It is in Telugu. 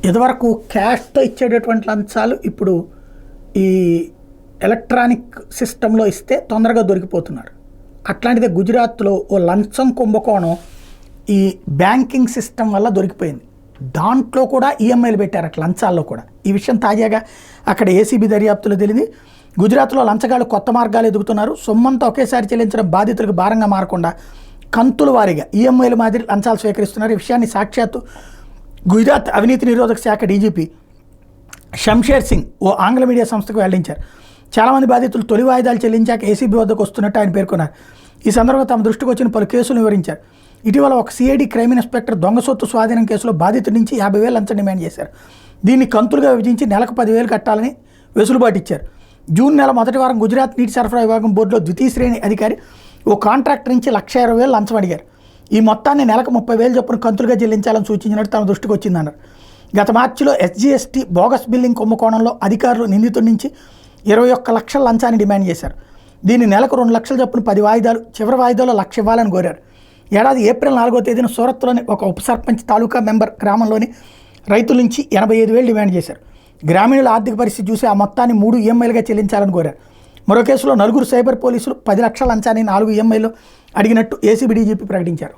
ఇదివరకు క్యాష్తో ఇచ్చేటటువంటి లంచాలు ఇప్పుడు ఈ ఎలక్ట్రానిక్ సిస్టంలో ఇస్తే తొందరగా దొరికిపోతున్నారు. అట్లాంటిదే గుజరాత్లో ఓ లంచం కుంభకోణం ఈ బ్యాంకింగ్ సిస్టమ్ వల్ల దొరికిపోయింది. దాంట్లో కూడా ఈఎంఐలు పెట్టారు అట్లా లంచాల్లో కూడా. ఈ విషయం తాజాగా అక్కడ ఏసీబీ దర్యాప్తులో తెలియదు. గుజరాత్లో లంచగాళ్ళు కొత్త మార్గాలు ఎదుగుతున్నారు. సొమ్మంతా ఒకేసారి చెల్లించడం బాధితులకు భారంగా మారకుండా కంతుల వారీగా ఈఎంఐల మాదిరి లంచాలు స్వీకరిస్తున్నారు. ఈ విషయాన్ని సాక్షాత్తు గుజరాత్ అవినీతి నిరోధక శాఖ డీజీపీ షంషేర్ సింగ్ ఓ ఆంగ్ల మీడియా సంస్థకు వెల్లడించారు. చాలామంది బాధితులు తొలి వాయిదాలు చెల్లించాక ఏసీబీ వద్దకు వస్తున్నట్టు ఆయన పేర్కొన్నారు. ఈ సందర్భంగా తమ దృష్టికి వచ్చిన పలు కేసులు వివరించారు. ఇటీవల ఒక సిఐడి క్రైమ్ ఇన్స్పెక్టర్ దొంగ సొత్తు స్వాధీనం కేసులో బాధితుడి నుంచి 50,000 లంచం డిమాండ్ చేశారు. దీన్ని కంతులుగా విభజించి నెలకు 10,000 కట్టాలని వెసులుబాటు ఇచ్చారు. జూన్ నెల మొదటి వారం గుజరాత్ నీటి సరఫరా విభాగం బోర్డులో ద్వితీయ శ్రేణి అధికారి ఓ కాంట్రాక్టర్ నుంచి 1,20,000 లంచం అడిగారు. ఈ మొత్తాన్ని నెలకు 30,000 చొప్పున కంతులుగా చెల్లించాలని సూచించినట్టు తమ దృష్టికి వచ్చిందన్నారు. గత మార్చిలో ఎస్జీఎస్టీ బోగస్ బిల్లింగ్ కుంభకోణంలో అధికారులు నిందితుడి నుంచి 21 లక్షల లంచాన్ని డిమాండ్ చేశారు. దీన్ని నెలకు 2 లక్షల చొప్పున 10 వాయిదాలు, చివరి వాయిదాలో 1,00,000 ఇవ్వాలని కోరారు. ఏడాది ఏప్రిల్ 4వ తేదీన సూరత్లోని ఒక ఉప సర్పంచ్ తాలూకా మెంబర్ గ్రామంలోని రైతుల నుంచి 85,000 డిమాండ్ చేశారు. గ్రామీణుల ఆర్థిక పరిస్థితి చూసి ఆ మొత్తాన్ని 3 ఈఎంఐలుగా చెల్లించాలని కోరారు. మరో కేసులో 4 సైబర్ పోలీసులు 10 లక్షల లంచాన్ని 4 ఈఎంఐలు అడిగినట్టు ఏసీబీ డీజీపీ ప్రకటించారు.